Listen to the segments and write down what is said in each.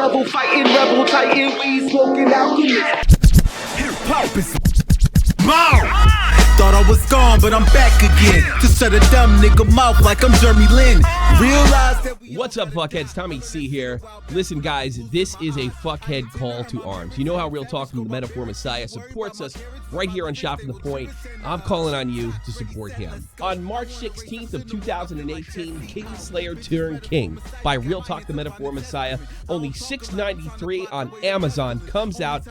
level, fighting rebel titan, we smoking alchemist. Hip hop is thought I was gone, but I'm back again. To shut a dumb nigga mouth like I'm Jeremy Lin. Realize that What's up, fuckheads? Tommy C here. Listen, guys, this is a fuckhead call to arms. You know how Real Talk from the Metaphor Messiah supports us right here on Shop from the Point. I'm calling on you to support him. On March 16th of 2018, Kingslayer turned King by Real Talk the Metaphor Messiah. Only $6.93 on Amazon comes out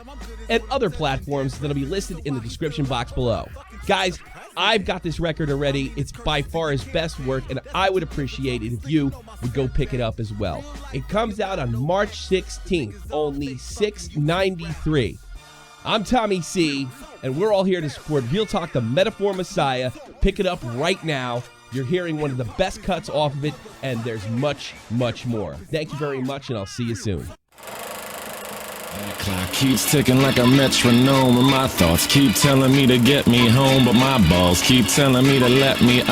and other platforms that'll be listed in the description box below. Guys, I've got this record already. It's by far his best work, and I would appreciate it if you would go pick it up as well. It comes out on March 16th, only $6.93. I'm Tommy C, and we're all here to support Real Talk, the Metaphor Messiah. Pick it up right now. You're hearing one of the best cuts off of it, and there's much, much more. Thank you very much, and I'll see you soon. That clock keeps ticking like a metronome, and my thoughts keep telling me to get me home, but my balls keep telling me to let me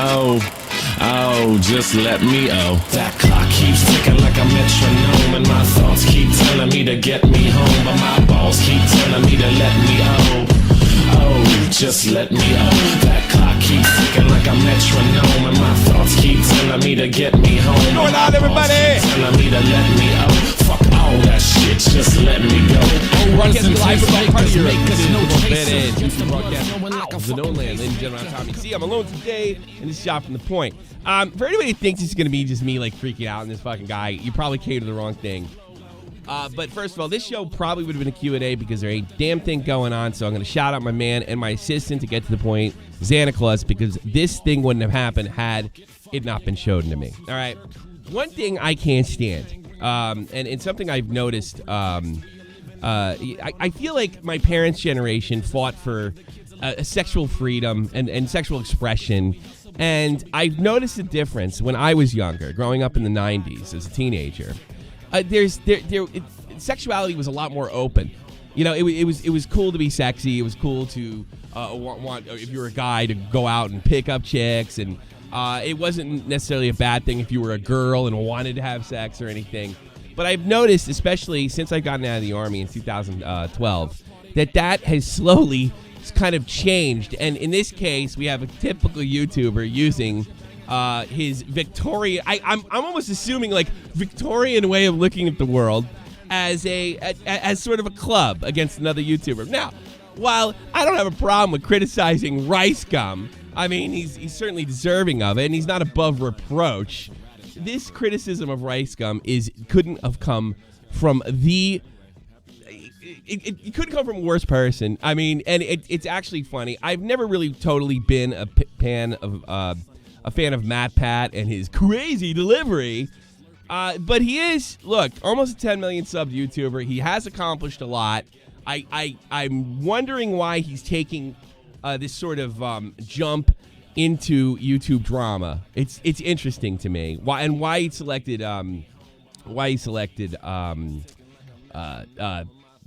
just let me That clock keeps ticking like a metronome, and my thoughts keep telling me to get me home, but my balls keep telling me to let me just let me That clock keeps ticking like a metronome, and my thoughts keep telling me to get me home. What's going on, everybody? Telling me to let me Fuck all that shit, just let me go. Broadcasting live from part of Europe. Zanoland, ladies and gentlemen, I'm Tommy C. I'm alone today in this Shop from the Point. For anybody who thinks it's going to be just me like freaking out and this fucking guy, you probably came to the wrong thing. But first of all, this show probably would have been a Q&A because there ain't damn thing going on. So I'm going to shout out my man and my assistant to get to the point, Santa Claus, because this thing wouldn't have happened had it not been shown to me. All right. One thing I can't stand, and something I've noticed, I feel like my parents' generation fought for sexual freedom and sexual expression. And I've noticed a difference when I was younger, growing up in the 90s as a teenager. Sexuality was a lot more open. You know, it was cool to be sexy. It was cool to want if you were a guy to go out and pick up chicks, and it wasn't necessarily a bad thing if you were a girl and wanted to have sex or anything. But I've noticed, especially since I've gotten out of the Army in 2012, that has slowly kind of changed. And in this case, we have a typical YouTuber using his Victorian, I'm almost assuming like Victorian way of looking at the world as as sort of a club against another YouTuber. Now, while I don't have a problem with criticizing Ricegum, I mean he's certainly deserving of it, and he's not above reproach. This criticism of Ricegum couldn't have come from it couldn't come from a worse person. I mean, and it's actually funny. I've never really totally been a fan of MatPat and his crazy delivery. But he is, look, almost a 10 million sub YouTuber. He has accomplished a lot. I'm wondering why he's taking this sort of jump into YouTube drama. It's interesting to me. Why he selected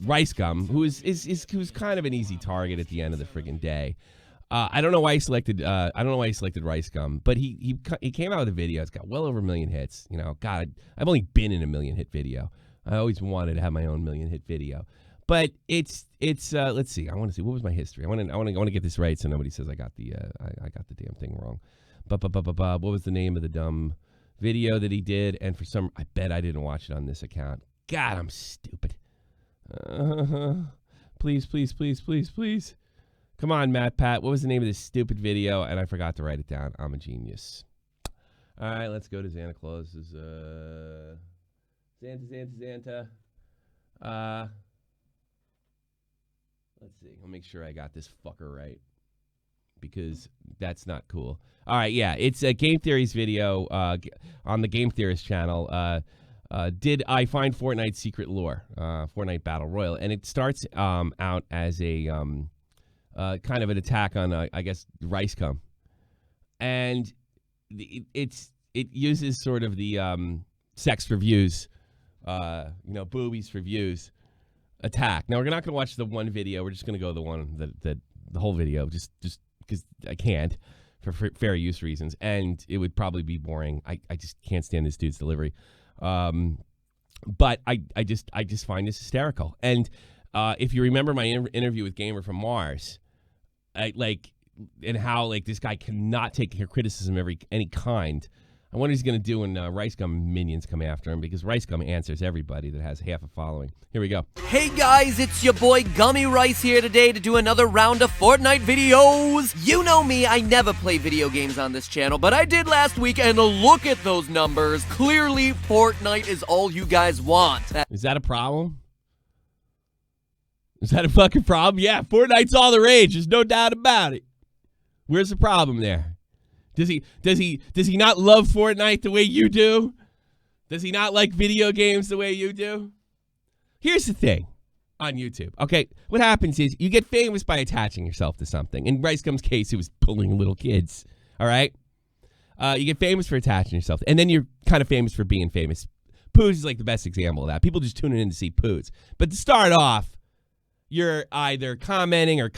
Ricegum, who's kind of an easy target at the end of the friggin' day. I don't know why he selected Ricegum, but he came out with a video. It's got well over 1 million hits. You know, God, I've only been in a 1 million hit video. I always wanted to have my own 1 million hit video, but it's let's see. I want to see what was my history. I want to get this right so nobody says I got the damn thing wrong. But what was the name of the dumb video that he did? And I bet I didn't watch it on this account. God, I'm stupid. Please. Come on, MatPat. What was the name of this stupid video? And I forgot to write it down. I'm a genius. All right, let's go to Santa Claus's. Zanta. Let's see. I'll make sure I got this fucker right, because that's not cool. All right, yeah. It's a Game Theories video on the Game Theorists channel. Did I find Fortnite's secret lore? Fortnite Battle Royale. And it starts out as a... kind of an attack on, I guess, Ricegum, and it uses sort of the sex reviews, boobies for views attack. Now we're not going to watch the one video. We're just going to go the one that the whole video, just because I can't for fair use reasons, and it would probably be boring. I just can't stand this dude's delivery. But I just find this hysterical. And if you remember my interview with Gamer from Mars, and how like this guy cannot take criticism of any kind. I wonder what he's going to do when Ricegum minions come after him, because Ricegum answers everybody that has half a following. Here we go. Hey guys, it's your boy Gummy Rice here today to do another round of Fortnite videos. You know me, I never play video games on this channel, but I did last week, and look at those numbers. Clearly, Fortnite is all you guys want. Is that a problem? Is that a fucking problem? Yeah, Fortnite's all the rage. There's no doubt about it. Where's the problem there? Does he not love Fortnite the way you do? Does he not like video games the way you do? Here's the thing on YouTube. Okay, what happens is you get famous by attaching yourself to something. In Ricegum's case, it was pulling little kids. All right? You get famous for attaching yourself, and then you're kind of famous for being famous. Poos is like the best example of that. People just tuning in to see Poos. But to start off, you're either commenting or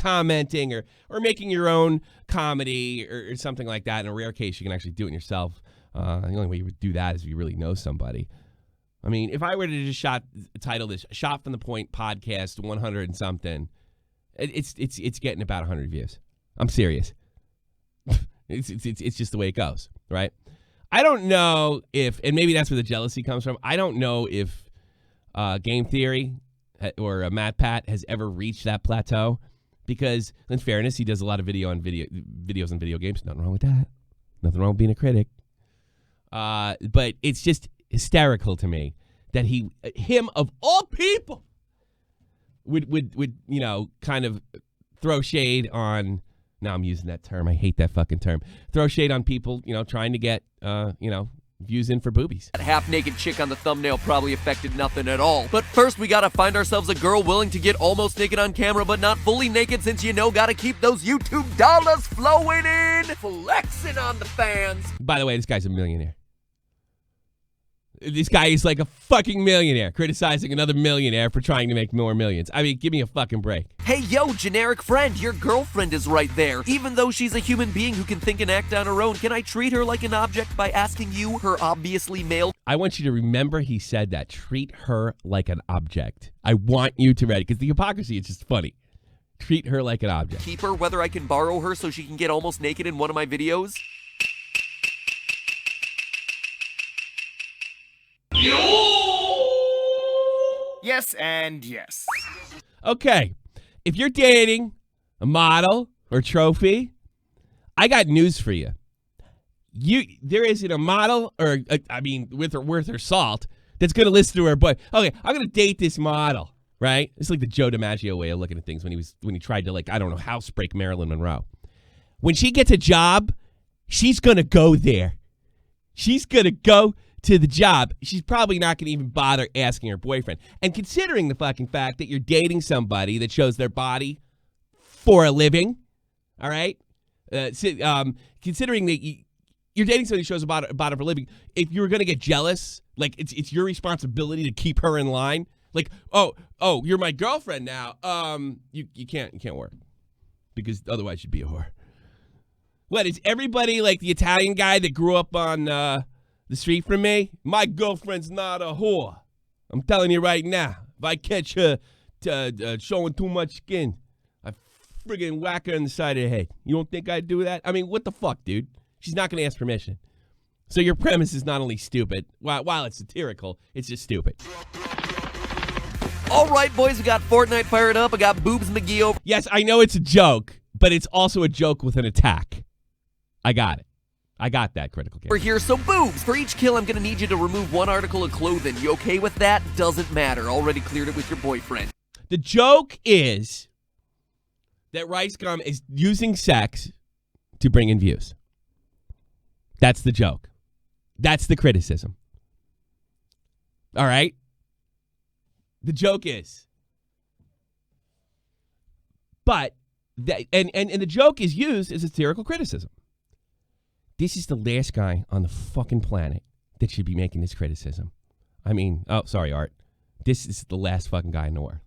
making your own comedy or something like that. In a rare case, you can actually do it yourself. The only way you would do that is if you really know somebody. I mean, if I were to just title this "Shot from the Point" podcast 100 and something, it's getting about 100 views. I'm serious. It's just the way it goes, right? I don't know if, and maybe that's where the jealousy comes from. I don't know if Game Theory or MatPat has ever reached that plateau, because in fairness, he does a lot of videos on video games. Nothing wrong with that. Nothing wrong with being a critic. But it's just hysterical to me that him of all people would kind of throw shade on. Now I'm using that term. I hate that fucking term. Throw shade on people, trying to get views in for boobies. That half-naked chick on the thumbnail probably affected nothing at all. But first, we gotta find ourselves a girl willing to get almost naked on camera, but not fully naked, since gotta keep those YouTube dollars flowing in. Flexing on the fans. By the way, this guy's a millionaire. This guy is like a fucking millionaire, criticizing another millionaire for trying to make more millions. I mean, give me a fucking break. Hey, yo, generic friend, your girlfriend is right there. Even though she's a human being who can think and act on her own, can I treat her like an object by asking you, her obviously male? I want you to remember he said that. Treat her like an object. I want you to read it, because the hypocrisy is just funny. Treat her like an object. Keep her, whether I can borrow her so she can get almost naked in one of my videos? Yes and yes. Okay, if you're dating a model or trophy, I got news for you. There isn't a model, or worth her salt, that's going to listen to her boy. Okay, I'm going to date this model, right? It's like the Joe DiMaggio way of looking at things when he tried to, housebreak Marilyn Monroe. When she gets a job, she's going to go there. She's going to go to the job. She's probably not going to even bother asking her boyfriend. And considering the fucking fact that you're dating somebody that shows their body for a living, all right? Considering that you're dating somebody who shows a body for a living, if you're going to get jealous, like it's your responsibility to keep her in line. Like, oh, you're my girlfriend now. You can't work, because otherwise you'd be a whore. What, is everybody like the Italian guy that grew up on the street from me? My girlfriend's not a whore. I'm telling you right now. If I catch her showing too much skin, I friggin' whack her in the side of the head. You don't think I'd do that? I mean, what the fuck, dude? She's not going to ask permission. So your premise is not only stupid, while it's satirical, it's just stupid. All right, boys, we got Fortnite fired up. I got Boobs McGee over. Yes, I know it's a joke, but it's also a joke with an attack. I got it. I got that, Critical King. We're here, so Boobs, for each kill, I'm going to need you to remove one article of clothing. You okay with that? Doesn't matter. Already cleared it with your boyfriend. The joke is that Ricegum is using sex to bring in views. That's the joke. That's the criticism. All right? The joke is. But, and the joke is used as a satirical criticism. This is the last guy on the fucking planet that should be making this criticism. I mean, oh, sorry, Art. This is the last fucking guy in the world.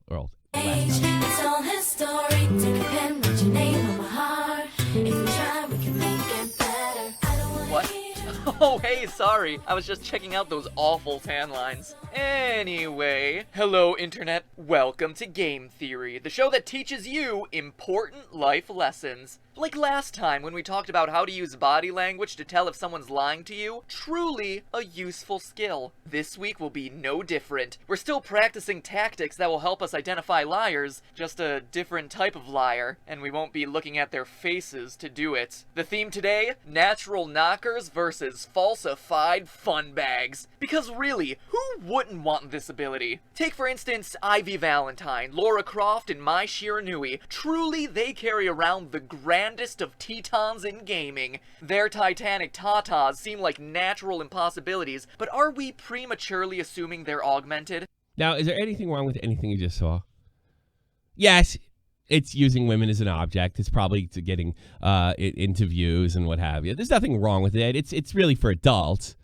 The last guy. It's all historic. Take a pen, write your name on my heart. If we try, we can make it better. I don't want What? to Oh, hey, sorry. I was just checking out those awful tan lines. Anyway, hello, Internet. Welcome to Game Theory, the show that teaches you important life lessons. Like last time when we talked about how to use body language to tell if someone's lying to you, truly a useful skill. This week will be no different. We're still practicing tactics that will help us identify liars, just a different type of liar, and we won't be looking at their faces to do it. The theme today, natural knockers versus falsified fun bags. Because really, who wouldn't want this ability? Take for instance Ivy Valentine, Laura Croft, and Mai Shiranui. Truly, they carry around the grandest of Tetons in gaming. Their Titanic tatas seem like natural impossibilities, but are we prematurely assuming they're augmented? Now, is there anything wrong with anything you just saw? Yes, it's using women as an object. It's probably getting into views and what have you. There's nothing wrong with it. It's really for adults.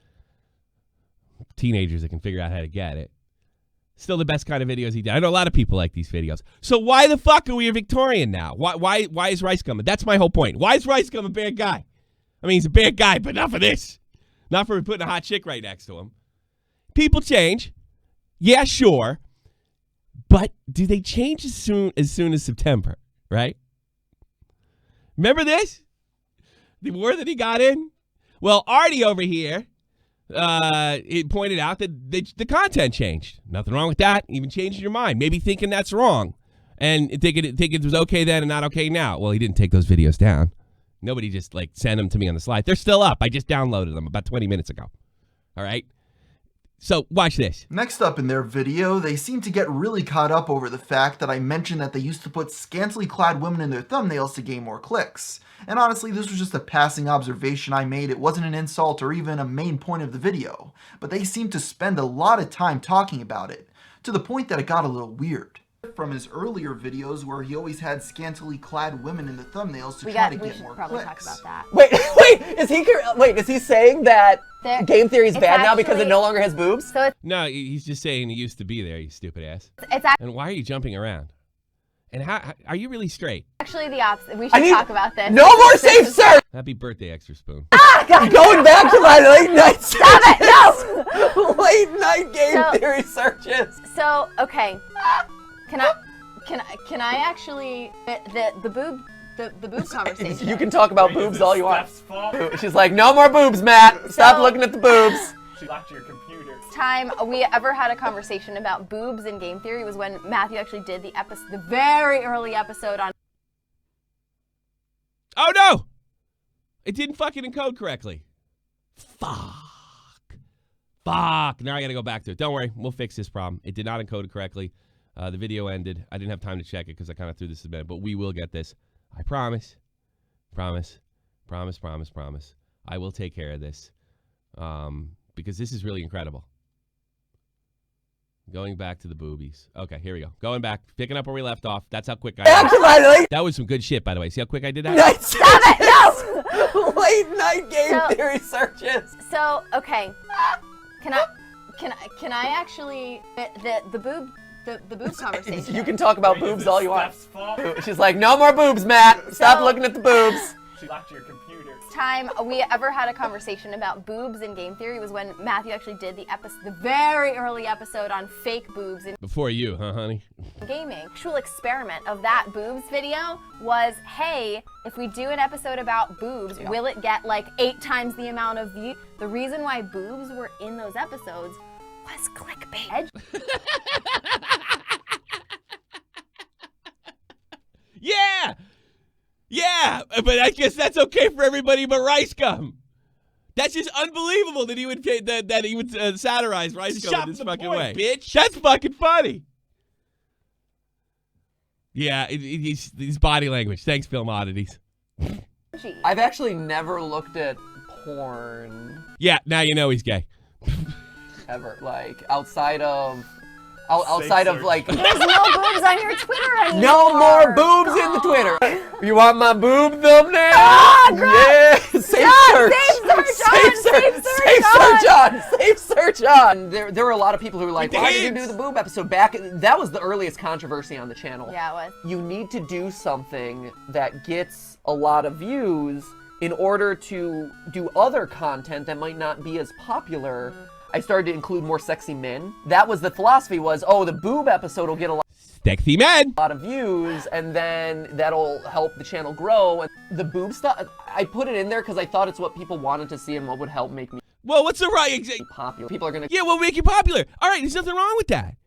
Teenagers that can figure out how to get it. Still the best kind of videos he did. I know a lot of people like these videos. So why the fuck are we a Victorian now? Why is Ricegum? That's my whole point. Why is Ricegum a bad guy? I mean, he's a bad guy, but not for this. Not for putting a hot chick right next to him. People change. Yeah, sure. But do they change as soon as September, right? Remember this? The war that he got in? Well, Artie over here, it pointed out that the content changed. Nothing wrong with that. Even changing your mind. Maybe thinking that's wrong. And think it was okay then and not okay now. Well, he didn't take those videos down. Nobody just, like, sent them to me on the slide. They're still up. I just downloaded them about 20 minutes ago. All right? So, watch this. Next up in their video, they seem to get really caught up over the fact that I mentioned that they used to put scantily clad women in their thumbnails to gain more clicks. And honestly, this was just a passing observation I made. It wasn't an insult or even a main point of the video. But they seem to spend a lot of time talking about it, to the point that it got a little weird. From his earlier videos where he always had scantily clad women in the thumbnails to try to get more clicks. Talk about that. Wait, is he saying that Game Theory is bad now because it actually- no longer has boobs? So No, he's just saying he used to be there, you stupid ass. it's And why are you jumping around? And how are you really straight? actually the opposite. We should talk about this. No more safe search! Happy birthday, Extra Spoon. Going back to my late night Stop it! No! late night Game Theory searches. So okay, can I actually the boob conversation? You can talk about boobs all you want. She's like, no more boobs, Matt. Stop looking at the boobs. She locked your computer. Time we ever had a conversation about boobs in game theory was when Matthew actually did the very early episode on. Oh no! It didn't fucking encode correctly. Fuck. Now I gotta go back to it. Don't worry, we'll fix this problem. It did not encode it correctly. The video ended. I didn't have time to check it because I kind of threw this in bed, but we will get this. I promise. Promise. I will take care of this. Because this is really incredible. Going back to the boobies. Okay, here we go. Going back, picking up where we left off. That's how quick I did. That was some good shit, by the way. See how quick I did that? Stop it! No! Late night Game Theory searches. So okay, can I actually the boob conversation? You can talk about boobs all you want. She's like, no more boobs, Matt. Stop looking at the boobs. She locked your computer. Time we ever had a conversation about boobs in game theory was when Matthew actually did the very early episode on fake boobs in Before you, huh, honey? gaming. Actual experiment of that boobs video was, hey, if we do an episode about boobs, will it get like 8 times the amount of views? The reason why boobs were in those episodes was clickbait. Yeah, but I guess that's okay for everybody but Ricegum. That's just unbelievable that he would satirize Ricegum in this fucking way. Bitch. That's fucking funny. Yeah, his body language. Thanks, Film Oddities. I've actually never looked at porn. Yeah, now you know he's gay. Ever. Like, outside of like... There's no boobs on your Twitter anymore. No more boobs in the Twitter. You want my boob thumbnail? Ah, yeah. Safe search. Safe search on. There were a lot of people who were like, why did you do the boob episode back? That was the earliest controversy on the channel. Yeah, it was. You need to do something that gets a lot of views in order to do other content that might not be as popular, I started to include more sexy men. That was the philosophy was, oh, the boob episode will get a Sexy men. lot of views, and then that'll help the channel grow. And the boob stuff, I put it in there because I thought it's what people wanted to see and what would help make me Well, what's the right? popular. People are gonna Yeah, what will make you popular? All right, there's nothing wrong with that.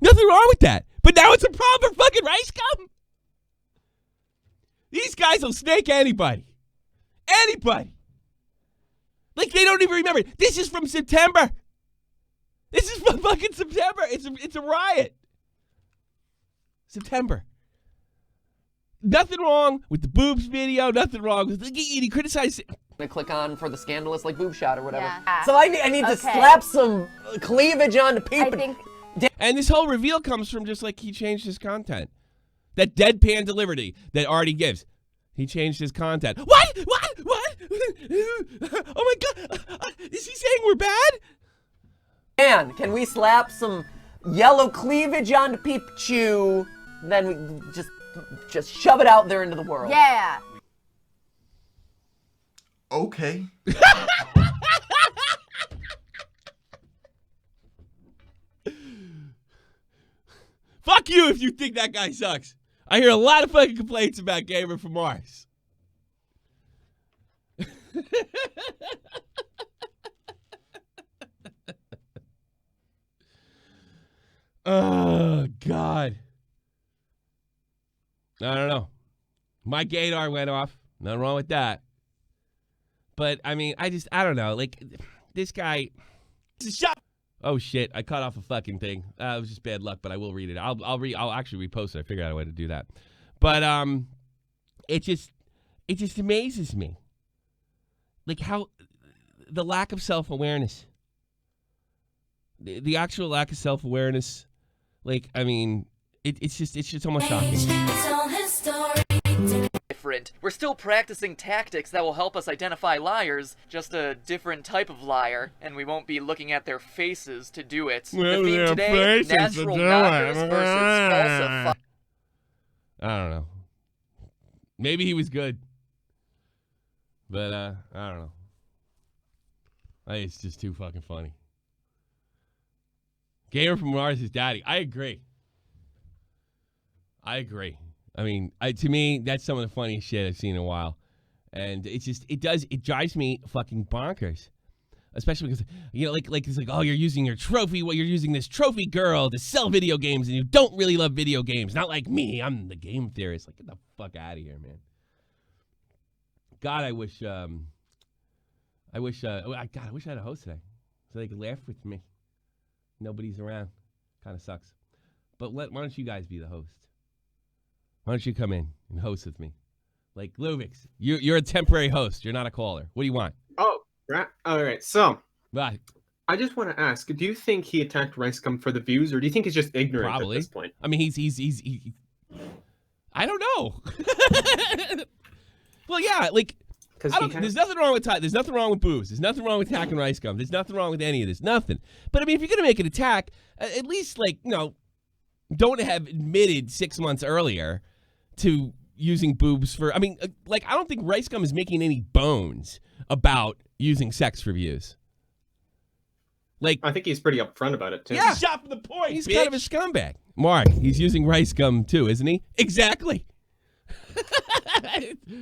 Nothing wrong with that. But now it's a problem for fucking Ricegum. These guys will snake anybody. Anybody. Like, they don't even remember. This is from September. This is from fucking September. It's a riot. September. Nothing wrong with the boobs video. Nothing wrong with he criticized it. gonna click on for the scandalous like boob shot or whatever. Yeah. So I need to slap some cleavage onto people. I think And this whole reveal comes from just like he changed his content. That deadpan delivery that Artie gives. He changed his content. What? Oh my God. Is he saying we're bad? Man, can we slap some yellow cleavage onto Pikachu? Then we just shove it out there into the world. yeah. Okay. Fuck you if you think that guy sucks. I hear a lot of fucking complaints about Gamer from Mars. Oh, God. I don't know. My gaydar went off. Nothing wrong with that. But, I mean, I don't know. Like, this guy... Oh, shit. I cut off a fucking thing. It was just bad luck, but I will read it. I'll actually repost it. I figured out a way to do that. But, it just amazes me. Like, how... The lack of self-awareness. The actual lack of self-awareness. Like, I mean, it's just almost shocking. Different. We're still practicing tactics that will help us identify liars, just a different type of liar, and we won't be looking at their faces to do it. Well, the theme their today, faces natural to do knockers it. versus falsified. I don't know. Maybe he was good. But, I don't know. I think it's just too fucking funny. Gamer from Mars is daddy. I agree. I mean, to me, that's some of the funniest shit I've seen in a while. And it drives me fucking bonkers. Especially because, you know, like it's like, oh, you're using your trophy, you're using this trophy girl to sell video games, and you don't really love video games. Not like me, I'm the game theorist. Like, get the fuck out of here, man. God, I wish I had a host today. So they could laugh with me. Nobody's around. Kind of sucks. But why don't you guys be the host? Why don't you come in and host with me? Like, Luvix, you're a temporary host. You're not a caller. What do you want? Oh, right. All right. So, Right. I just want to ask, do you think he attacked Ricegum for the views, or do you think he's just ignorant Probably. at this point? I mean, he I don't know. Well, yeah, like, there's nothing wrong with there's nothing wrong with booze. There's nothing wrong with attacking Ricegum. There's nothing wrong with any of this. Nothing. But I mean, if you're gonna make an attack, at least don't have admitted 6 months earlier to using boobs for. I mean, I don't think Ricegum is making any bones about using sex for views. Like, I think he's pretty upfrent about it too. Yeah, shot from the point. He's kind of a scumbag. Mark, he's using Ricegum too, isn't he? Exactly.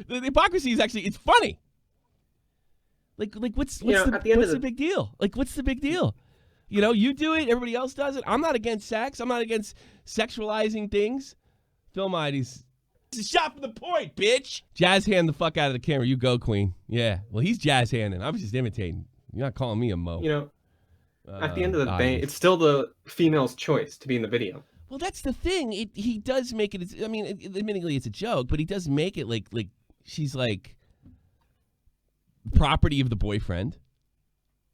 The hypocrisy is actually, it's funny. Like what's the big deal? Like, what's the big deal? You know, you do it, everybody else does it. I'm not against sex. I'm not against sexualizing things. Phil Mighty's shot from the point, bitch. Jazz hand the fuck out of the camera. You go, Queen. Yeah. Well, he's jazz handing. I was just imitating. You're not calling me a mo. You know, at the end of the day, it's still the female's choice to be in the video. Well, that's the thing. He does make it. I mean, admittedly, it's a joke, but he does make it like she's like property of the boyfriend,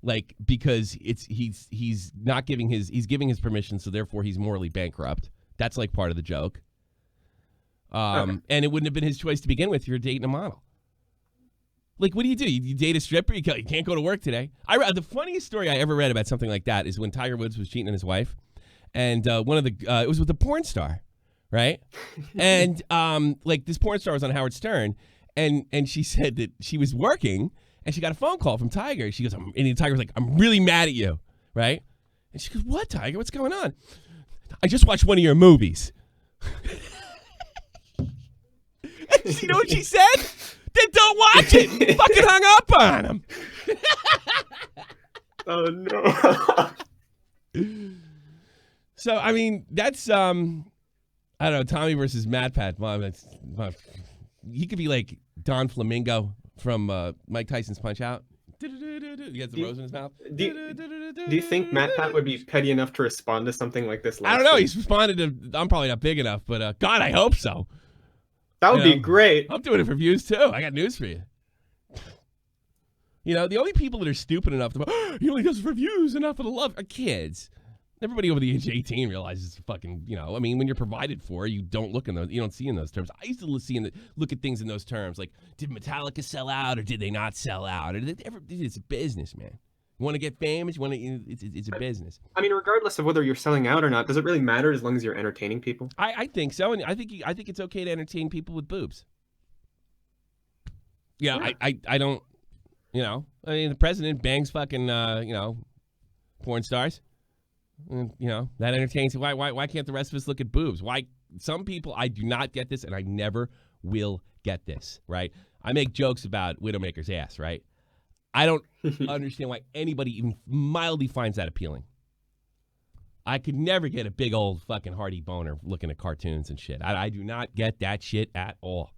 like, because he's not giving he's giving his permission, so therefore he's morally bankrupt. That's like part of the joke. And it wouldn't have been his choice to begin with. You're dating a model. Like, what do? You date a stripper? You can't go to work today. The funniest story I ever read about something like that is when Tiger Woods was cheating on his wife. And one of the it was with a porn star, right? And like, this porn star was on Howard Stern, And she said that she was working and she got a phone call from Tiger. She goes, and Tiger was like, I'm really mad at you, right? And she goes, what, Tiger? What's going on? I just watched one of your movies. And you know what she said? Then don't watch it. Fucking hung up on him. Oh, no. So, I mean, that's, I don't know, Tommy versus MatPat. He could be like Don Flamingo from Mike Tyson's Punch-Out. He has the rose in his mouth. Do you think MatPat would be petty enough to respond to something like this? I don't know. He's responded to, I'm probably not big enough, but God, I hope so. That would be great. I'm doing it for views, too. I got news for you. You know, the only people that are stupid enough to, he only does it for views, enough for the love, are kids. Everybody over the age of 18 realizes fucking, you know, I mean, when you're provided for, you don't look in those, you don't see in those terms. I used to look at things in those terms, like, did Metallica sell out or did they not sell out? It's a business, man. You want to get famous? It's a business. I mean, regardless of whether you're selling out or not, does it really matter as long as you're entertaining people? I think so, and I think it's okay to entertain people with boobs. Yeah, I don't, you know, I mean, the president bangs fucking, you know, porn stars. And, you know, that entertains. Why can't the rest of us look at boobs? Why? Some people, I do not get this, and I never will get this, right? I make jokes about Widowmaker's ass, right? I don't understand why anybody even mildly finds that appealing. I could never get a big old fucking Hardy boner looking at cartoons and shit. I do not get that shit at all.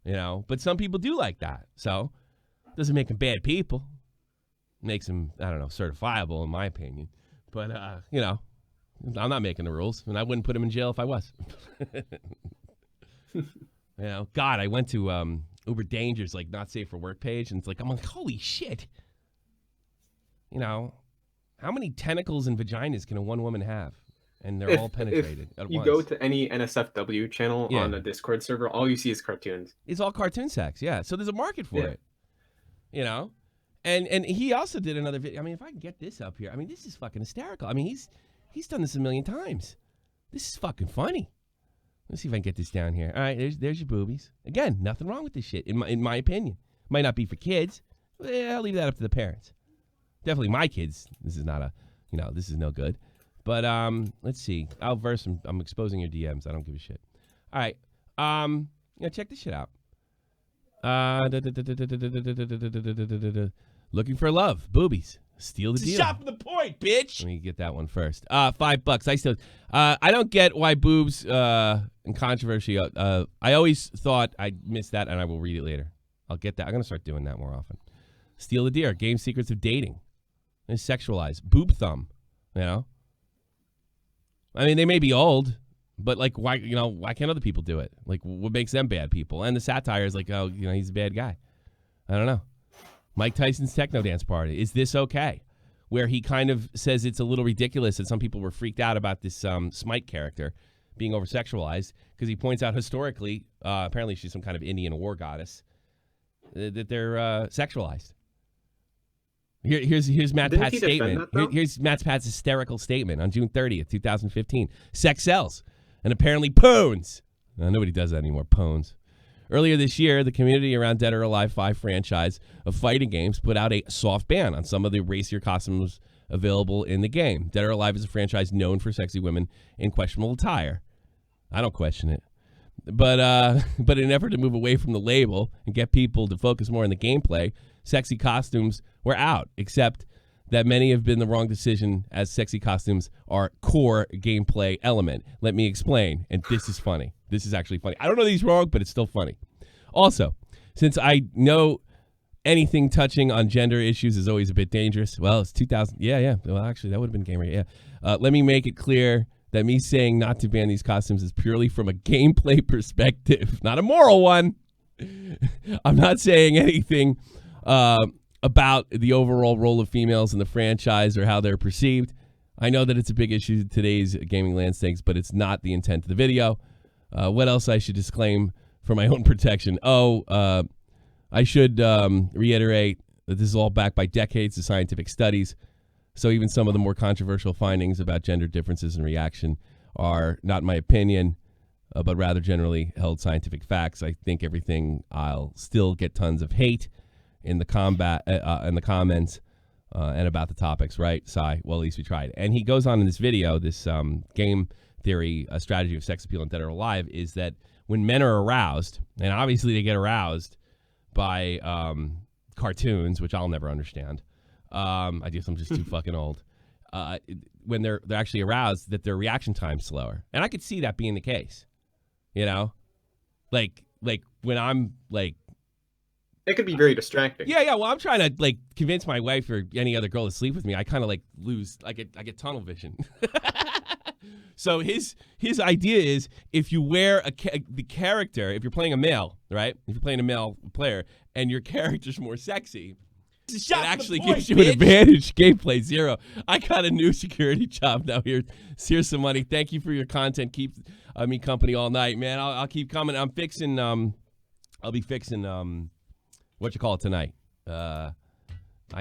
You know, but some people do like that. So, doesn't make them bad people. Makes them, I don't know, certifiable in my opinion. But, you know, I'm not making the rules, and I wouldn't put him in jail if I was. You know, God, I went to Uber Danger's, like, not safe for work page, and it's like, I'm like, holy shit. You know, how many tentacles and vaginas can a one woman have? And they're all penetrated at once. You go to any NSFW channel on a Discord server, all you see is cartoons. It's all cartoon sex, yeah. So there's a market for it, you know? And he also did another video. I mean, if I can get this up here, I mean, this is fucking hysterical. I mean, he's done this a million times. This is fucking funny. Let's see if I can get this down here. All right, there's your boobies. Again, nothing wrong with this shit, in my opinion. Might not be for kids. I'll leave that up to the parents. Definitely my kids. This is not this is no good. But let's see. I'll verse them. I'm exposing your DMs. I don't give a shit. All right. Check this shit out. Looking for love. Boobies. Steal the deal. Shop for the point, bitch. Let me get that one first. $5. I don't get why boobs and controversy. I always thought I missed that, and I will read it later. I'll get that. I'm going to start doing that more often. Steal the deer. Game secrets of dating. And sexualized. Boob thumb. You know? I mean, they may be old, but, like, why can't other people do it? Like, what makes them bad people? And the satire is like, oh, you know, he's a bad guy. I don't know. Mike Tyson's techno dance party. Is this okay? Where he kind of says it's a little ridiculous that some people were freaked out about this Smite character being over-sexualized because he points out historically, apparently she's some kind of Indian war goddess, that they're sexualized. Here's MatPat's statement. Here's MatPat's hysterical statement on June 30th, 2015. Sex sells, and apparently pones. Nobody does that anymore, pones. Earlier this year, the community around Dead or Alive 5 franchise of fighting games put out a soft ban on some of the racier costumes available in the game. Dead or Alive is a franchise known for sexy women in questionable attire. I don't question it. But in an effort to move away from the label and get people to focus more on the gameplay, sexy costumes were out, except that many have been the wrong decision as sexy costumes are core gameplay element. Let me explain, and this is funny. This is actually funny. I don't know these wrong, but it's still funny. Also, since I know anything touching on gender issues is always a bit dangerous, well, it's 2000. Yeah. Well, actually, that would have been gamer. Yeah. Let me make it clear that me saying not to ban these costumes is purely from a gameplay perspective, not a moral one. I'm not saying anything about the overall role of females in the franchise or how they're perceived. I know that it's a big issue in today's gaming landscapes, but it's not the intent of the video. What else I should disclaim for my own protection? I should reiterate that this is all backed by decades of scientific studies. So even some of the more controversial findings about gender differences in reaction are not my opinion. but rather generally held scientific facts. I think everything I'll still get tons of hate in the comments and about the topics, right? Sigh. Well, at least we tried. And he goes on in this video, this game theory, a strategy of sex appeal in Dead or Alive, is that when men are aroused, and obviously they get aroused by cartoons, which I'll never understand. I guess I'm just too fucking old. When they're actually aroused, that their reaction time's slower, and I could see that being the case. You know, like when I'm like, it could be very distracting. Yeah. Well, I'm trying to like convince my wife or any other girl to sleep with me. I kind of like lose. I get tunnel vision. So his idea is if you wear the character, if you're playing a male, right? If you're playing a male player and your character's more sexy, it actually gives you an advantage. Gameplay 0. I got a new security job now. Here's some money. Thank you for your content. Keep me company all night, man. I'll keep coming. I'm fixing. I'll be fixing. What you call it tonight? I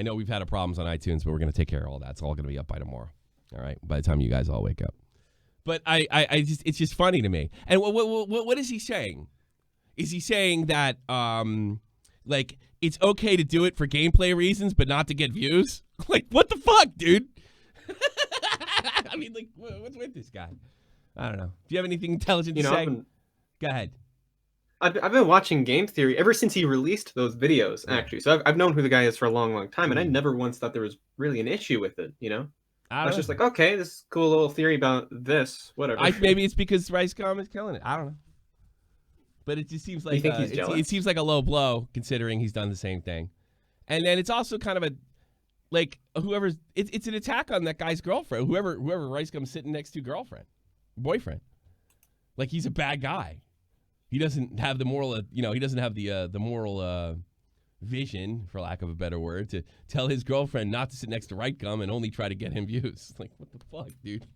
know we've had problems on iTunes, but we're gonna take care of all that. It's all gonna be up by tomorrow. All right. By the time you guys all wake up. But I just, it's just funny to me. And what is he saying? Is he saying that like it's okay to do it for gameplay reasons, but not to get views? Like, what the fuck, dude? I mean, like, what's with this guy? I don't know. Do you have anything intelligent to say? Go ahead. I've been watching game theory ever since he released those videos, actually. So I've known who the guy is for a long, long time, and I never once thought there was really an issue with it, you know? I was just like, okay, this is a cool little theory about this, whatever. Maybe it's because Ricegum is killing it. I don't know. But it just seems like you think he's jealous? It seems like a low blow considering he's done the same thing. And then it's also kind of a like it's an attack on that guy's girlfriend, whoever Ricegum's sitting next to, boyfriend. Like he's a bad guy. He doesn't have the moral, he doesn't have the moral vision, for lack of a better word, to tell his girlfriend not to sit next to Ricegum and only try to get him views. Like, what the fuck, dude?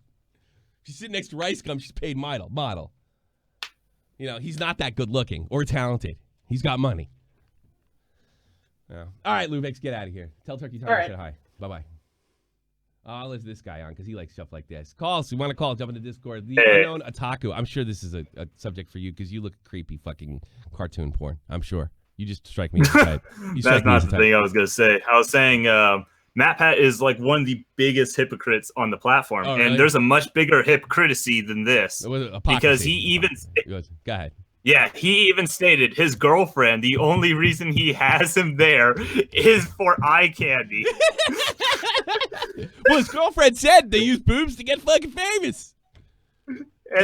She's sitting next to Ricegum. She's paid model. He's not that good looking or talented. He's got money. Yeah. All right, Luvex, get out of here. Tell Turkey Tom I said hi. Bye-bye. I'll let this guy on because he likes stuff like this. Call us. You want to call, jump into Discord. The Unknown Otaku. I'm sure this is a subject for you because you look creepy fucking cartoon porn. I'm sure. You just strike me as a type. That's not the thing I was going to say. I was saying MatPat is like one of the biggest hypocrites on the platform. Oh, and really? there's a much bigger hypocrisy than this. Because he even... Go ahead. Yeah, he even stated his girlfriend, the only reason he has him there is for eye candy. Well, his girlfriend said they use boobs to get fucking famous. And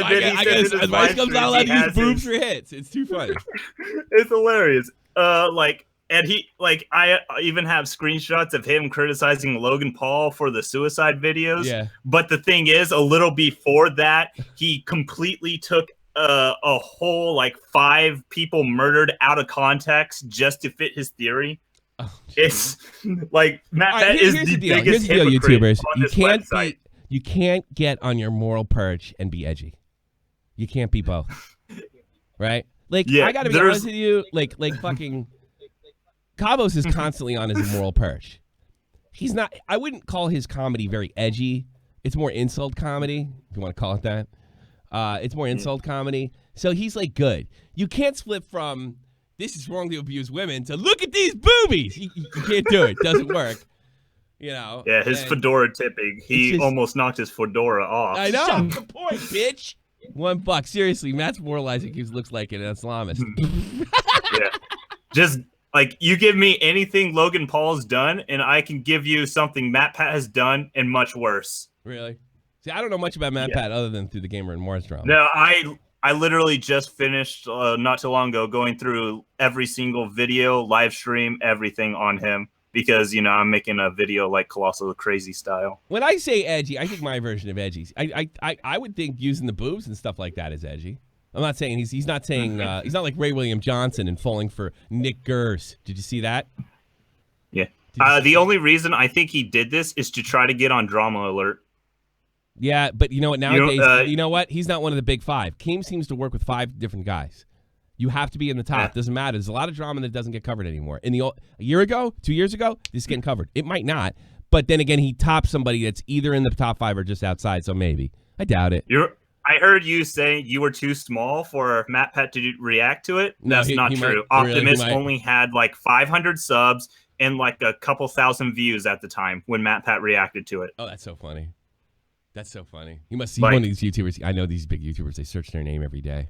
then I guess Ricegum's not allowed to use boobs for hits. It's too funny. It's hilarious. I even have screenshots of him criticizing Logan Paul for the suicide videos. Yeah. But the thing is, a little before that, he completely took a whole 5 people murdered out of context just to fit his theory. Oh, it's like MatPat is the biggest hypocrite YouTubers. on this website. You can't get on your moral perch and be edgy. You can't be both. Right? Like, yeah, I gotta be honest with you, like fucking Cabos is constantly on his moral perch. He's not, I wouldn't call his comedy very edgy. It's more insult comedy, if you want to call it that. It's more insult comedy. So he's like good. You can't flip from this is wrong to abuse women to look at these boobies. You can't do it. It doesn't work. Yeah, his fedora tipping. He almost knocked his fedora off. I know. Shut the point, bitch. $1. Seriously, Matt's moralizing. He looks like an Islamist. Yeah. Just you give me anything Logan Paul's done, and I can give you something MatPat has done and much worse. Really? See, I don't know much about MatPat other than through the Gamer and Mars drama. No, I literally just finished not too long ago going through every single video, live stream, everything on him. Because, I'm making a video like Colossal Crazy style. When I say edgy, I think my version of edgy. I would think using the boobs and stuff like that is edgy. I'm not saying he's not saying he's not like Ray William Johnson and falling for Nick Gers. Did you see that? Yeah. The only reason I think he did this is to try to get on Drama Alert. Yeah, but you know what? Nowadays, you know what? He's not one of the big 5. Keem seems to work with 5 different guys. You have to be in the top. Yeah. Doesn't matter. There's a lot of drama that doesn't get covered anymore. A year ago, 2 years ago, this is getting covered. It might not, but then again, he tops somebody that's either in the top 5 or just outside. So maybe I doubt it. I heard you say you were too small for MatPat to react to it. That's not true. Optimus only had like 500 subs and like a couple thousand views at the time when MatPat reacted to it. Oh, that's so funny. That's so funny. He must see one of these YouTubers. I know these big YouTubers. They search their name every day.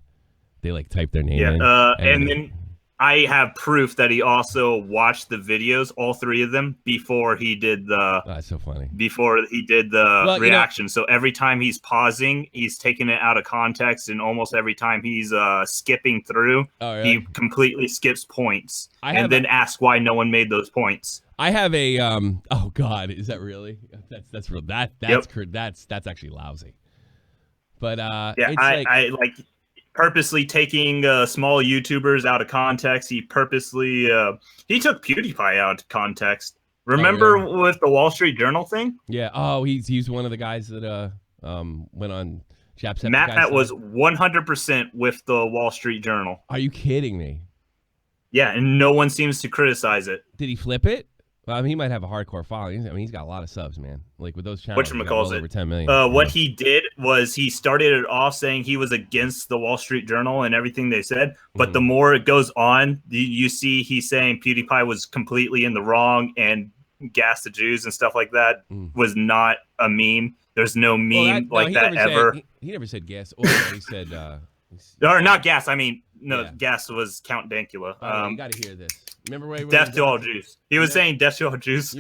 They like type their name in. And then I have proof that he also watched the videos, all 3 of them, before he did the. That's so funny. Before he did the reaction. So every time he's pausing, he's taking it out of context, and almost every time he's skipping through, he completely skips points, and then asks why no one made those points. I have a. Oh God, is that really? That's real. That's actually lousy. But yeah, I like. Purposely taking small YouTubers out of context. He purposely he took PewDiePie out of context. Remember with the Wall Street Journal thing? Yeah. Oh, he's one of the guys that went on Jap's. MatPat was 100% with the Wall Street Journal. Are you kidding me? Yeah, and no one seems to criticize it. Did he flip it? Well, I mean, he might have a hardcore following. I mean, he's got a lot of subs, man. Like with those channels, well over 10 million. What he did was he started it off saying he was against the Wall Street Journal and everything they said. But the more it goes on, you see he's saying PewDiePie was completely in the wrong and Gas the Jews and stuff like that was not a meme. There's no meme that ever. He never said gas. Or he said. Or not Gas. I mean, no, Gas was Count Dankula. You got to hear this. Remember Ray Death to all Jews. He was saying Death to all Jews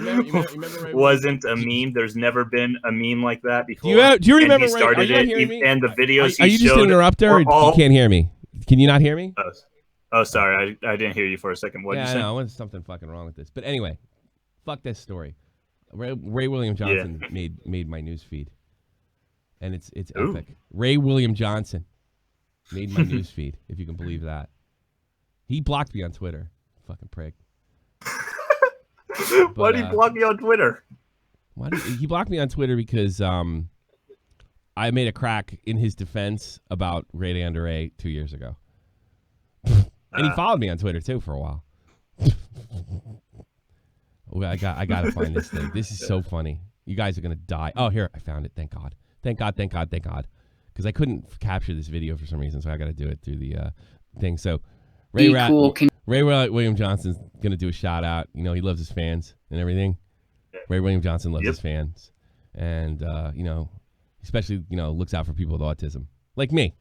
wasn't a meme. There's never been a meme like that before. Do you remember Ray? Started it, and the videos Are you just an interrupter, or you can't hear me? Can you not hear me? Oh, sorry. I didn't hear you for a second. What did you say? No, there's something fucking wrong with this. But anyway, fuck this story. Ray William Johnson made my news feed, and it's epic. Ray William Johnson made my news feed, if you can believe that. He blocked me on Twitter. Fucking prick. Why did he block me on Twitter? He blocked me on Twitter because I made a crack in his defense about Ray Under A 2 years ago. And he followed me on Twitter too for a while. I gotta find this thing. This is so funny. You guys are gonna die. Oh, here, I found it. Thank God. Thank God. Because I couldn't capture this video for some reason, so I gotta do it through the thing. So Ray William Johnson's gonna do a shout out. You know, he loves his fans and everything. Ray William Johnson loves his fans, and you know, especially looks out for people with autism, like me.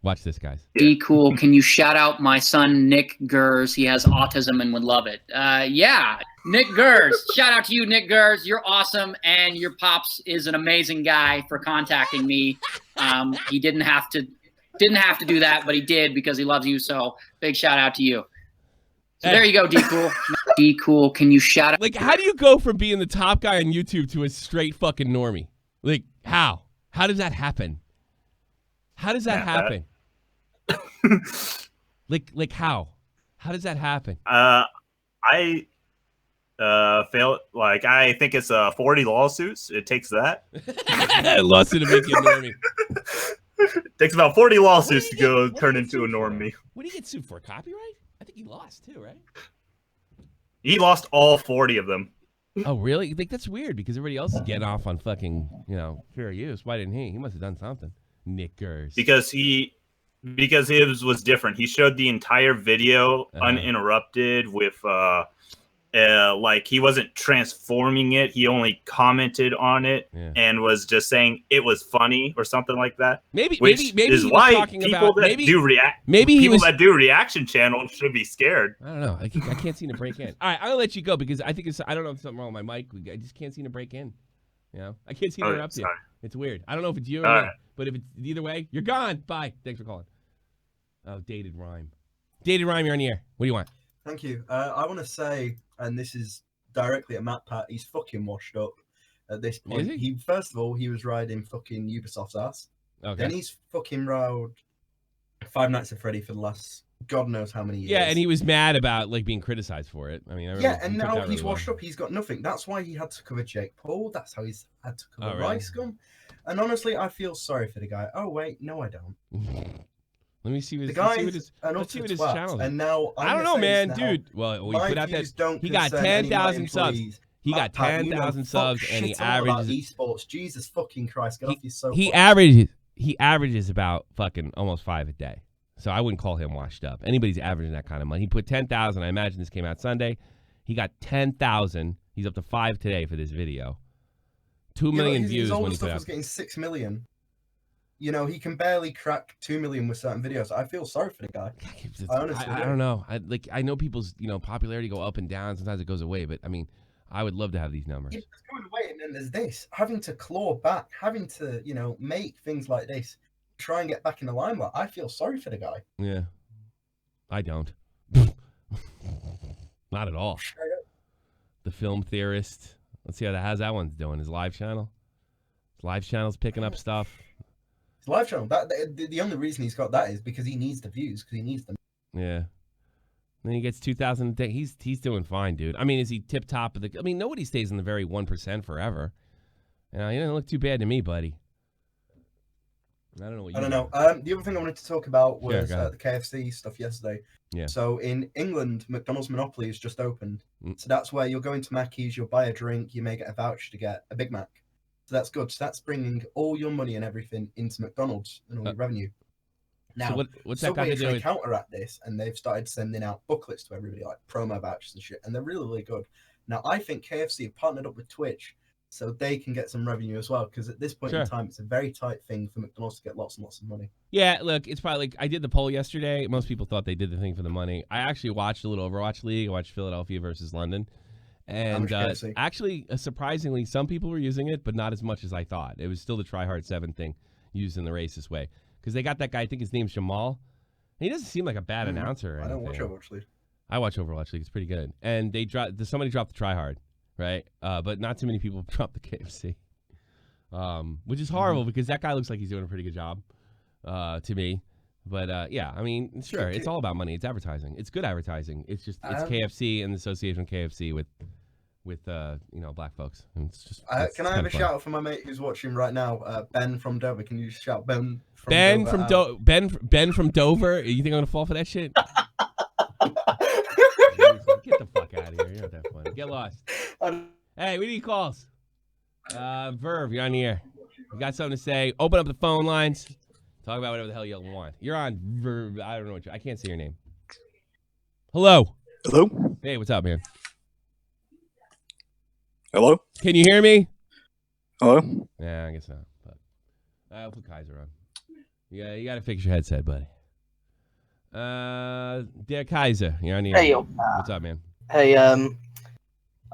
Watch this, guys. Be cool. Can you shout out my son Nick Gers? He has autism and would love it. Yeah, Nick Gers. Shout out to you, Nick Gers. You're awesome, and your pops is an amazing guy for contacting me. He didn't have to do that, but he did because he loves you. So big shout out to you. So there you go, D Cool. D Cool, can you shout out? Like, how do you go from being the top guy on YouTube to a straight fucking normie? Like, how? How does that happen? How does that happen? like how? How does that happen? I fail. Like, I think it's 40 lawsuits. It takes that. Lawsuit to make you a normie. It takes about 40 lawsuits to go turn into a normie. What did he get sued for? Copyright? I think he lost too, right? He lost all 40 of them. Oh, really? You think that's weird because everybody else is getting off on fucking, fair use. Why didn't he? He must have done something. Nick Gers. Because his was different. He showed the entire video uninterrupted with like he wasn't transforming it. He only commented on it and was just saying it was funny or something like that. Maybe is why people that do reaction channels should be scared. I don't know. I can't seem to break in. All right, I'm gonna let you go because I think I don't know if something wrong with my mic. I just can't seem to break in. I can't seem to interrupt you. It's weird. I don't know if it's you or me, but if it's either way, you're gone. Bye. Thanks for calling. Oh, Dated Rhyme. Dated Rhyme, you're on the air. What do you want? Thank you. I want to say, and this is directly at MatPat, he's fucking washed up at this point. Is he? First of all, he was riding fucking Ubisoft's ass. Okay. Then he's fucking rode Five Nights at Freddy for the last God knows how many years. Yeah, and he was mad about being criticized for it. I mean, and now he's washed up. He's got nothing. That's why he had to cover Jake Paul. That's how he's had to cover Ricegum. And honestly, I feel sorry for the guy. Oh wait, no, I don't. Let me see what his channel is. And now I don't know, man, dude. Well, we put out that he got 10,000 subs. He got 10,000 subs, and he averages esports. Jesus fucking Christ, get off your soapbox. He he averages about fucking almost 5 a day. So I wouldn't call him washed up. Anybody's averaging that kind of money. He put 10,000. I imagine this came out Sunday. He got 10,000. He's up to 5 today for this video. 2 million views his when older he stuff put was out. getting 6 million. You know, he can barely crack 2 million with certain videos. I feel sorry for the guy. I honestly I don't know. I know people's popularity go up and down. Sometimes it goes away, but I mean, I would love to have these numbers. It's going away, and then there's this having to claw back, having to make things like this, try and get back in the limelight. I feel sorry for the guy. Yeah, I don't. Not at all. The film theorist. Let's see how's that one's doing. His live channel. His live channel's picking up stuff. His live channel. The only reason he's got that is because he needs the views, because he needs them. Yeah. Then he gets 2,000 a day. He's doing fine, dude. I mean, is he tip top of the? I mean, nobody stays in the very 1% forever. He doesn't look too bad to me, buddy. I don't know what you. I don't know. The other thing I wanted to talk about was the KFC stuff yesterday. Yeah. So in England, McDonald's Monopoly has just opened. So that's where you'll go into Mackey's, you'll buy a drink, you may get a voucher to get a Big Mac. So that's good. So that's bringing all your money and everything into McDonald's and all your revenue. Now, so what's that got Subway to do trying with? to counteract this, and they've started sending out booklets to everybody, like promo vouchers and shit, and they're really, really good. Now, I think KFC have partnered up with Twitch so they can get some revenue as well, because at this point in time, it's a very tight thing for McDonald's to get lots and lots of money. Yeah, look, it's probably like I did the poll yesterday. Most people thought they did the thing for the money. I actually watched a little Overwatch League. I watched Philadelphia versus London. And actually, surprisingly, some people were using it, but not as much as I thought. It was still the Try Hard 7 thing used in the race this way. Because they got that guy, I think his name's Jamal. He doesn't seem like a bad announcer or anything. I don't watch Overwatch League. I watch Overwatch League. It's pretty good. And somebody dropped the Try Hard, right? But not too many people dropped the KFC. Which is horrible because that guy looks like he's doing a pretty good job to me. But yeah, I mean, sure, it's all about money. It's advertising. It's good advertising. It's just it's KFC and the association with KFC with black folks. And it's just can I have a shout out for my mate who's watching right now, Ben from Dover? Can you shout Ben from Ben Dover from Ben from Dover? You think I'm gonna fall for that shit? Get the fuck out of here! You're not that funny. Get lost. Hey, we need calls. Verve, you're on the air. You got something to say? Open up the phone lines. Talk about whatever the hell you want. You're on Verve. I don't know I can't see your name. Hello. Hello. Hey, what's up, man? Hello? Can you hear me? Hello? Yeah, I guess not. But I'll put Kaiser on. Yeah, you got to fix your headset, buddy. Der Kaiser, you're on the air. Hey, what's up, man? Hey,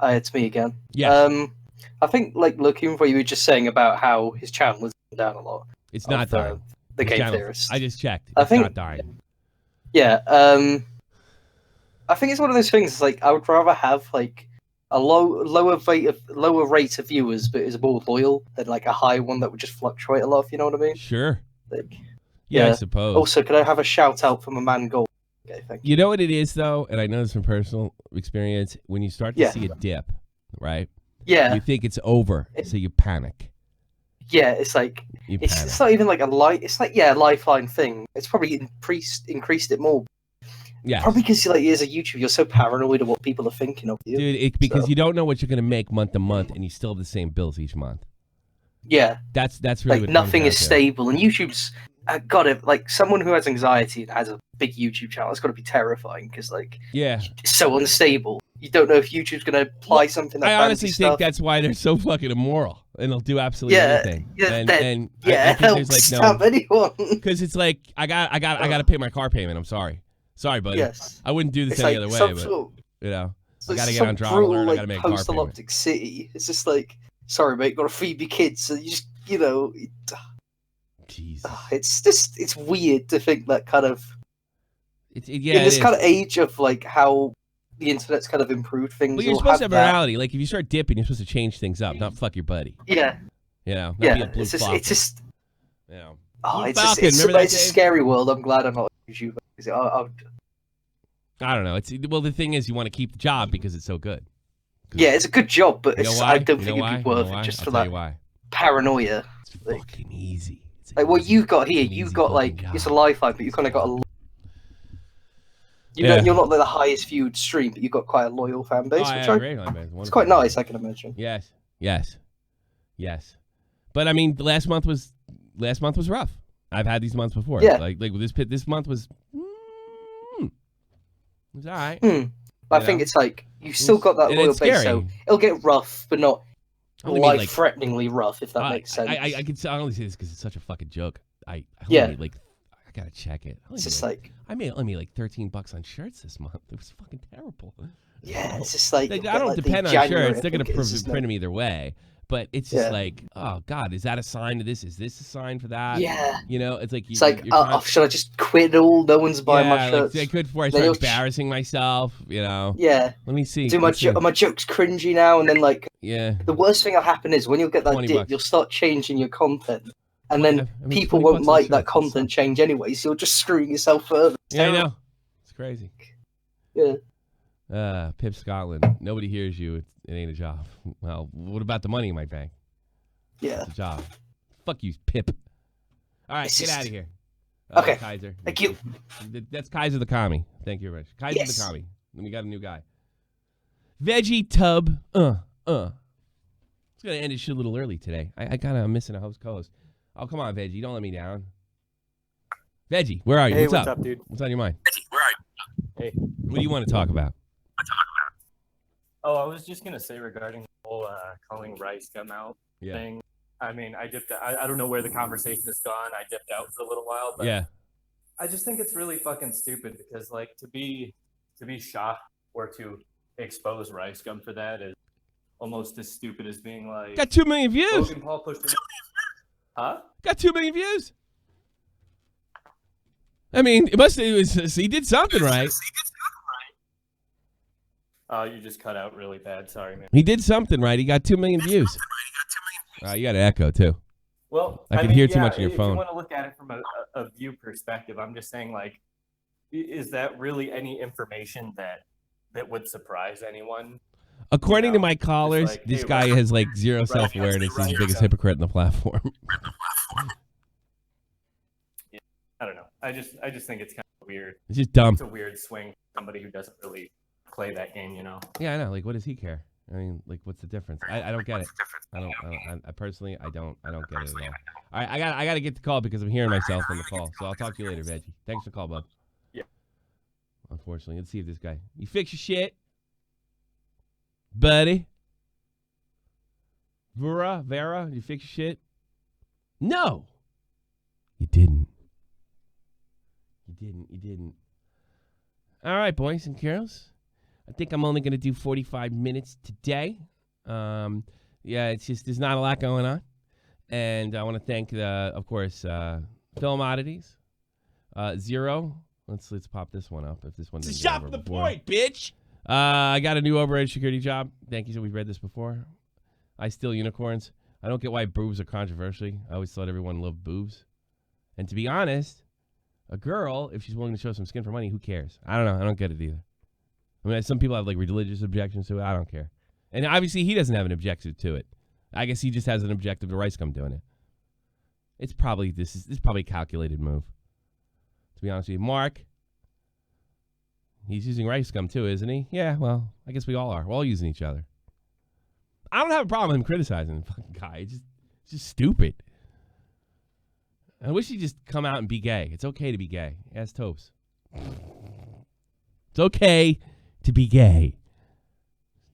it's me again. Yeah. I think, like, looking what you were just saying about how his channel was down a lot. It's not dying. The His Game channel- Theorists. I just checked. I It's think- not dying. Yeah, I think it's one of those things. It's like I would rather have like a lower rate of viewers, but is more loyal than like a high one that would just fluctuate a lot. If you know what I mean? Sure. Like, Yeah, I suppose. Also, could I have a shout out from a man Gold? Okay, thank you. You know what it is, though, and I know this from personal experience. When you start to see a dip, right? Yeah. You think it's over, so you panic. Yeah, it's like You it's panic. not even like a It's like a lifeline thing. It's probably increased it more. Yeah. Probably because like as a YouTuber, you're so paranoid of what people are thinking of you. Dude, because you don't know what you're going to make month to month, and you still have the same bills each month. Yeah. That's really like what nothing comes is down to. stable, and YouTube's got it. Like someone who has anxiety and has a big YouTube channel, it's got to be terrifying because like Yeah. it's so unstable. You don't know if YouTube's going to apply something. That I honestly fancy think stuff. that's why they're so fucking immoral, and they'll do absolutely anything. Yeah, and, that, and yeah, I think helps there's like stab anyone. Because it's like I got to pay my car payment. I'm sorry, buddy. Yes. I wouldn't do this It's any like other way, some but sort you know, It's I like got to get some on Drama brutal, Alert. I like, got to make a car payment. post-apocalyptic city. It's just like, sorry, mate, got to feed your kids. So you just, it's weird to think that kind of. Yeah, in this it kind is. of age of like how the internet's kind of improved things. Well, you're or supposed to have that. morality. Like if you start dipping, you're supposed to change things up, not fuck your buddy. Yeah. You know, not Yeah, be a blue it's just, Falcon. it's just. You know. Oh, Blue it's Falcon, just, remember that, it's a Dave? scary world. I'm glad I'm not a YouTuber. I don't know. Well, the thing is, you want to keep the job because it's so good. Yeah, it's a good job, but You know it's, why? I don't You think know it'd why? be You know worth why? it just I'll for tell that you why. paranoia. It's fucking easy. Like what you've got here, you've got like it's a lifeline, but you've kind of got a. You're not like the highest viewed stream, but you've got quite a loyal fan base, Oh, which yeah, I, great fan base. it's Wonderful. quite nice, I can imagine. Yes. But I mean, the last month was last month was rough. I've had these months before. Yeah. Like this month was. It was all right. I think it's like you've still got that loyal base, so it'll get rough, but not life-threateningly rough, if that makes sense. I only say this because it's such a fucking joke. I gotta check it. It's just like I only made like $13 on shirts this month. It was fucking terrible. Yeah, it's just like I don't depend on shirts. They're gonna print them either way. But it's just like, oh God, is that a sign of this? Is this a sign for that? Yeah. You know, it's like should I just quit it all? No one's buying my shirts. Like, I could before I start embarrassing myself. You know. Yeah. Let me see. My jokes cringy now, and then like. Yeah. The worst thing that'll happen is when you'll get that dip, you'll start changing your content, and then people won't like that content change anyway. So you're just screwing yourself further. Yeah, I know. It's crazy. Yeah. Pip Scotland. Nobody hears you. It ain't a job. Well, what about the money in my bank? Yeah. It's a job. Fuck you, Pip. All right, get out of here. Okay. Kaiser. Thank you. That's Kaiser the Commie. Thank you very much. Kaiser the Commie. Then we got a new guy. Veggie Tub. It's going to end this shit a little early today. I'm missing a host co-host. Oh, come on, Veggie. Don't let me down. Veggie, where are you? Hey, what's up, dude? What's on your mind? Veggie, where are you? Hey. What do you want to talk about? Oh, I was just gonna say regarding the whole calling Ricegum out thing. I mean, I dipped. I don't know where the conversation has gone. I dipped out for a little while, but I just think it's really fucking stupid because, like, to be shocked or to expose Ricegum for that is almost as stupid as being like. Got 2 million views. Logan Paul pushed him. Huh? Got 2 million views. I mean, he did something right. You just cut out really bad. Sorry, man. He did something right. He got 2 million views. You got an echo, too. Well, I can hear too much on your phone. If you want to look at it from a view perspective, I'm just saying, like, is that really any information that would surprise anyone? According to my callers, this guy has, like, zero self-awareness. He's the biggest hypocrite in the platform. Yeah, I don't know. I just think it's kind of weird. It's just dumb. It's a weird swing for somebody who doesn't really play that game, you know? Yeah, I know. Like, what does he care? I mean, like, what's the difference? I don't get it. I personally, I don't get it at all. All right, I got to get the call because I'm hearing myself on the call. So I'll talk to you later, Veggie. Thanks for the call, bud. Yeah. Unfortunately, let's see if this guy. You fix your shit, buddy. Vera, you fix your shit? No. You didn't. You didn't. All right, boys and girls. I think I'm only going to do 45 minutes today. It's just there's not a lot going on. And I want to thank, of course, Film Oddities. Zero. Let's pop this one up. If this one didn't Shop the point, bitch. I got a new overhead security job. Thank you. So we've read this before. I steal unicorns. I don't get why boobs are controversial. I always thought everyone loved boobs. And to be honest, a girl, if she's willing to show some skin for money, who cares? I don't know. I don't get it either. I mean, some people have like religious objections to it. I don't care. And obviously, he doesn't have an objection to it. I guess he just has an objective to Ricegum doing it. It's probably this is probably a calculated move. To be honest with you, Mark. He's using Ricegum too, isn't he? Yeah. Well, I guess we all are. We're all using each other. I don't have a problem with him criticizing the fucking guy. It's just stupid. I wish he'd just come out and be gay. It's okay to be gay. Ask Tobes. It's okay to be gay.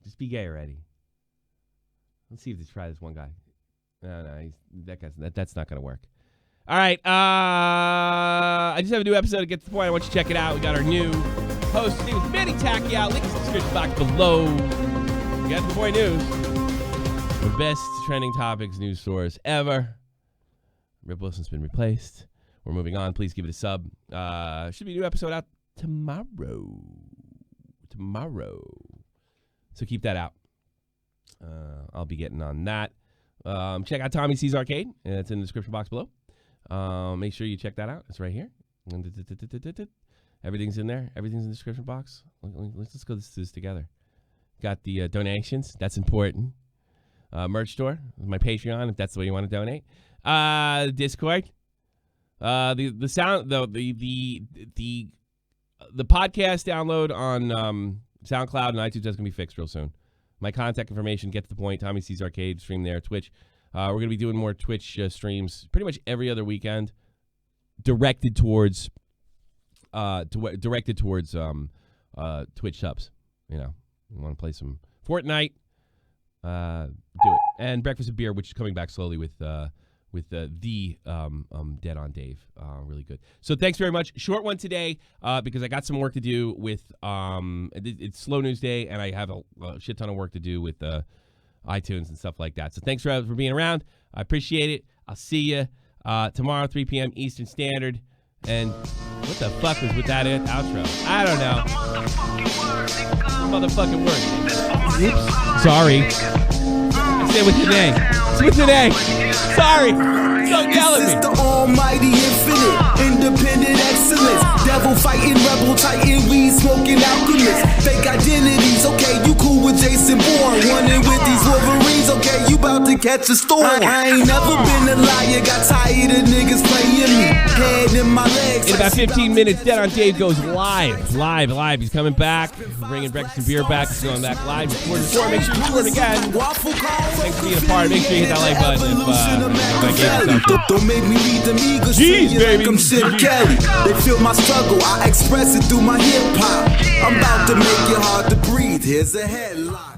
Just be gay already. Let's see if they try this one guy. No, that's not going to work. All right. I just have a new episode to get to the point. I want you to check it out. We got our new host. His name is Manny Tacquiao. Link in the description box below. We got the boy news. The best trending topics news source ever. Rip Wilson's been replaced. We're moving on. Please give it a sub. Should be a new episode out tomorrow. So keep that out. I'll be getting on that. Check out Tommy C's Arcade. It's in the description box below. Make sure you check that out. It's right here. Everything's in there. Everything's in the description box. Let's go through this together. Got the donations. That's important. Merch store. My Patreon, if that's the way you want to donate. Discord. The sound the podcast download on SoundCloud and iTunes is going to be fixed real soon. My contact information, get to the point. Tommy C's Arcade, stream there, Twitch. We're going to be doing more Twitch streams pretty much every other weekend, directed towards Twitch subs. You know, you want to play some Fortnite, do it. And Breakfast and Beer, which is coming back slowly with the Dead on Dave. Really good. So thanks very much. Short one today because I got some work to do with it's Slow News Day, and I have a shit ton of work to do with iTunes and stuff like that. So thanks for being around. I appreciate it. I'll see you tomorrow, 3 p.m. Eastern Standard. And what the fuck was with that outro? I don't know. Motherfucking word. Oops. Sorry. I said with an A. It's with an A. Sorry. Don't yell at me. This is the almighty infinite, independent excellence. Devil fighting, rebel titan, weed smoking alchemist. Fake identities, okay, you cool with Jason Bourne. Running with these Wolverines, okay, you about to catch a storm. I ain't never been a liar, got tired of niggas playing me. Head in my legs. In about 15 minutes, Dead on Dave goes live. He's coming back. Bringing Breakfast and Beer back. He's going back live. Make sure you support again. Thanks for being a part. Make sure you hit that like button if I gave you something. Don't make me read them Eagles. Jeez, baby. Like I'm Sid Kelly. They feel my struggle. I express it through my hip hop. I'm about to make it hard to breathe. Here's a headline.